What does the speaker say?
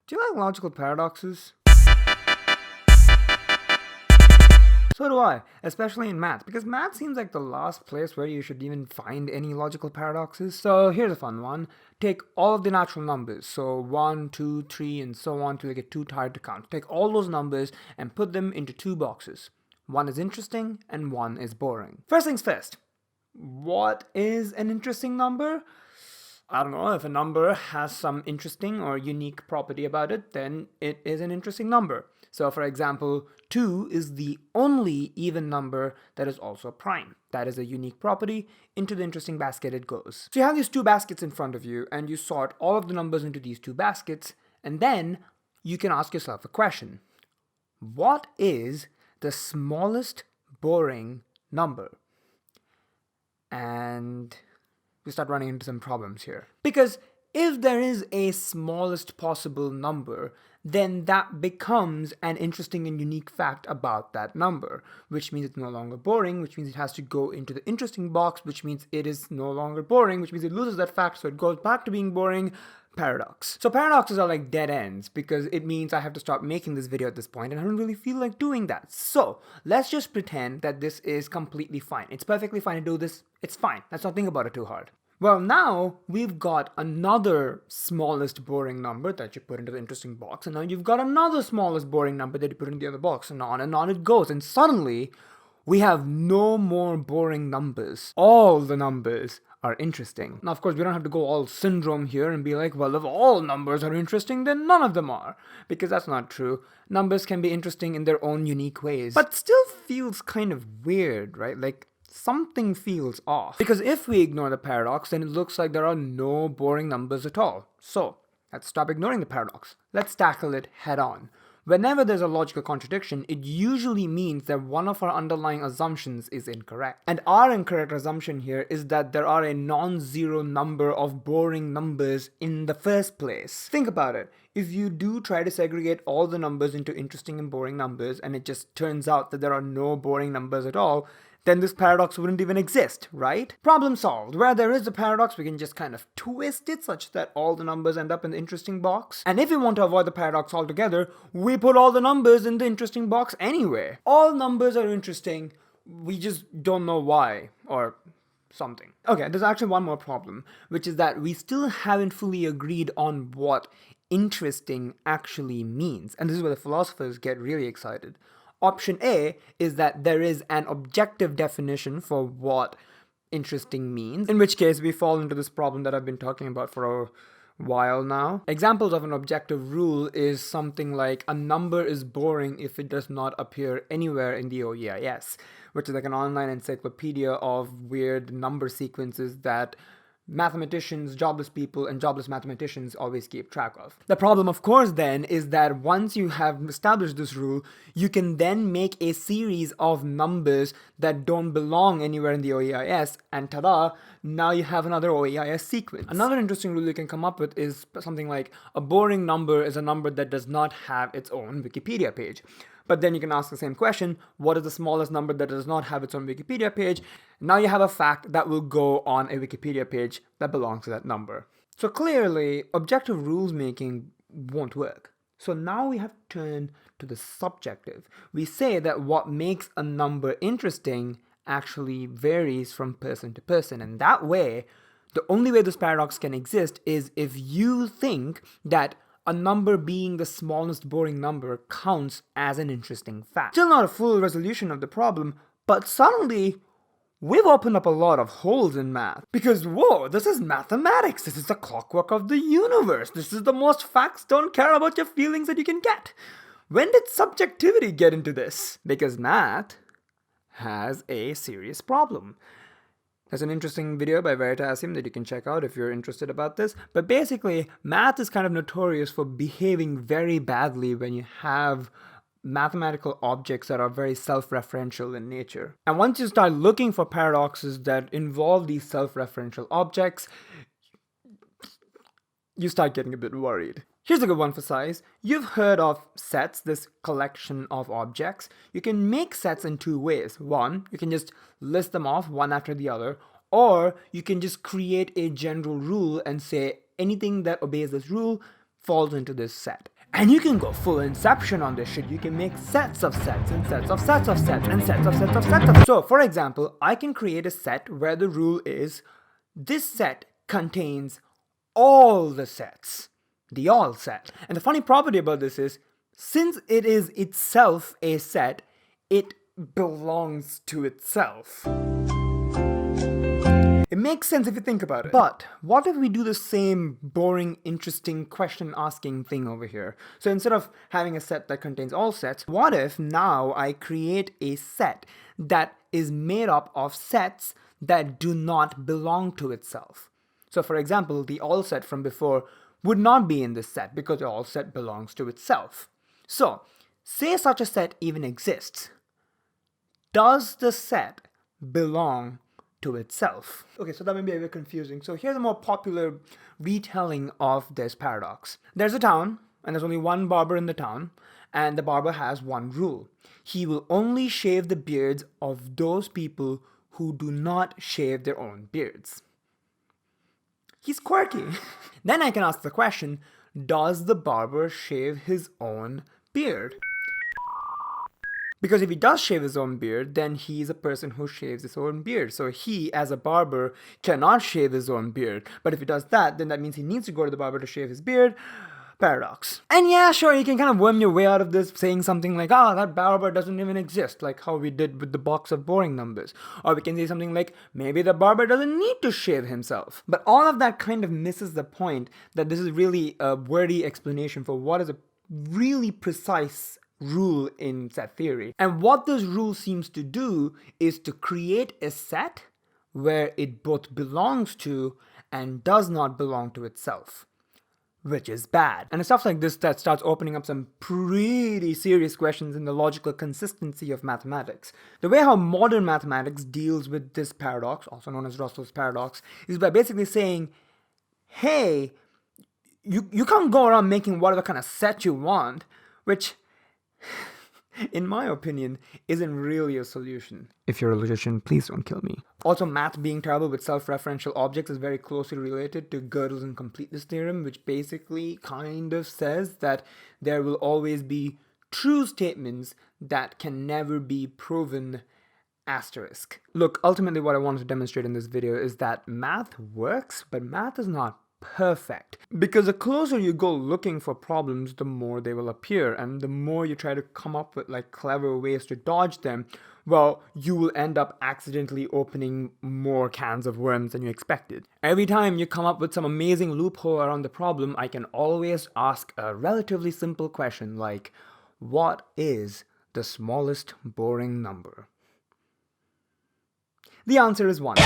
Do you like logical paradoxes? So do I, especially in math, because math seems like the last place where you should even find any logical paradoxes. So here's a fun one. Take all of the natural numbers, so 1, 2, 3, and so on till you get too tired to count. Take all those numbers and put them into two boxes. One is interesting and one is boring. First things first, what is an interesting number? I don't know, if a number has some interesting or unique property about it, then it is an interesting number. So for example, 2 is the only even number that is also a prime. That is a unique property. Into the interesting basket it goes. So you have these two baskets in front of you and you sort all of the numbers into these two baskets, and then you can ask yourself a question. What is the smallest boring number? And we start running into some problems here. Because if there is a smallest possible number, then that becomes an interesting and unique fact about that number, which means it's no longer boring, which means it has to go into the interesting box, which means it is no longer boring, which means it loses that fact, so it goes back to being boring. Paradox. So paradoxes are like dead ends because it means I have to stop making this video at this point and I don't really feel like doing that. So let's just pretend that this is completely fine. It's perfectly fine to do this. It's fine. Let's not think about it too hard. Well, now we've got another smallest boring number that you put into the interesting box, and now you've got another smallest boring number that you put in the other box, and on it goes, and suddenly we have no more boring numbers. All the numbers are interesting. Now, of course, we don't have to go all syndrome here and be like, well, if all numbers are interesting, then none of them are. Because that's not true. Numbers can be interesting in their own unique ways. But still feels kind of weird, right? Like, something feels off. Because if we ignore the paradox, then it looks like there are no boring numbers at all. So, let's stop ignoring the paradox. Let's tackle it head on. Whenever there's a logical contradiction, it usually means that one of our underlying assumptions is incorrect. And our incorrect assumption here is that there are a non-zero number of boring numbers in the first place. Think about it. If you do try to segregate all the numbers into interesting and boring numbers, and it just turns out that there are no boring numbers at all, then this paradox wouldn't even exist, right? Problem solved. Where there is a paradox, we can just kind of twist it such that all the numbers end up in the interesting box. And if we want to avoid the paradox altogether, we put all the numbers in the interesting box anyway. All numbers are interesting, we just don't know why, or something. Okay, there's actually one more problem, which is that we still haven't fully agreed on what interesting actually means. And this is where the philosophers get really excited. Option A is that there is an objective definition for what interesting means, in which case we fall into this problem that I've been talking about for a while now. Examples of an objective rule is something like a number is boring if it does not appear anywhere in the OEIS, which is like an online encyclopedia of weird number sequences that mathematicians, jobless people, and jobless mathematicians always keep track of. The problem, of course, then, is that once you have established this rule, you can then make a series of numbers that don't belong anywhere in the OEIS, and ta-da, now you have another OEIS sequence. Another interesting rule you can come up with is something like a boring number is a number that does not have its own Wikipedia page. But then you can ask the same question, what is the smallest number that does not have its own Wikipedia page? Now you have a fact that will go on a Wikipedia page that belongs to that number. So clearly, objective rules making won't work. So now we have to turn to the subjective. We say that what makes a number interesting actually varies from person to person. And that way, the only way this paradox can exist is if you think that a number being the smallest boring number counts as an interesting fact. Still not a full resolution of the problem, but suddenly we've opened up a lot of holes in math. Because whoa, this is mathematics. This is the clockwork of the universe. This is the most facts don't care about your feelings that you can get. When did subjectivity get into this? Because math has a serious problem. There's an interesting video by Veritasium that you can check out if you're interested about this. But basically, math is kind of notorious for behaving very badly when you have mathematical objects that are very self-referential in nature. And once you start looking for paradoxes that involve these self-referential objects, you start getting a bit worried. Here's a good one for size. You've heard of sets, this collection of objects. You can make sets in two ways. One, you can just list them off one after the other, or you can just create a general rule and say anything that obeys this rule falls into this set. And you can go full inception on this shit. You can make sets of sets and sets of sets of sets and sets of sets of sets of. So, for example, I can create a set where the rule is this set contains all the sets, the all set. And the funny property about this is, since it is itself a set, it belongs to itself. It makes sense if you think about it. But what if we do the same boring, interesting question asking thing over here? So instead of having a set that contains all sets, what if now I create a set that is made up of sets that do not belong to itself? So for example, the all set from before would not be in this set because the all set belongs to itself. So, say such a set even exists. Does the set belong to itself? Okay, so that may be a bit confusing. So here's a more popular retelling of this paradox. There's a town, and there's only one barber in the town, and the barber has one rule. He will only shave the beards of those people who do not shave their own beards. He's quirky. Then I can ask the question, does the barber shave his own beard? Because if he does shave his own beard, then he's a person who shaves his own beard. So he, as a barber, cannot shave his own beard. But if he does that, then that means he needs to go to the barber to shave his beard. Paradox. And yeah, sure, you can kind of worm your way out of this saying something like, that barber doesn't even exist, like how we did with the box of boring numbers. Or we can say something like, maybe the barber doesn't need to shave himself. But all of that kind of misses the point that this is really a wordy explanation for what is a really precise rule in set theory. And what this rule seems to do is to create a set where it both belongs to and does not belong to itself, which is bad. And it's stuff like this that starts opening up some pretty serious questions in the logical consistency of mathematics. The way how modern mathematics deals with this paradox, also known as Russell's paradox, is by basically saying, hey, you can't go around making whatever kind of set you want, which, in my opinion, isn't really a solution. If you're a logician, please don't kill me. Also, math being terrible with self-referential objects is very closely related to Gödel's incompleteness theorem, which basically kind of says that there will always be true statements that can never be proven asterisk. Look, ultimately what I wanted to demonstrate in this video is that math works, but math is not perfect. Because the closer you go looking for problems, the more they will appear, and the more you try to come up with like clever ways to dodge them, well, you will end up accidentally opening more cans of worms than you expected. Every time you come up with some amazing loophole around the problem, I can always ask a relatively simple question like, what is the smallest boring number? The answer is 1.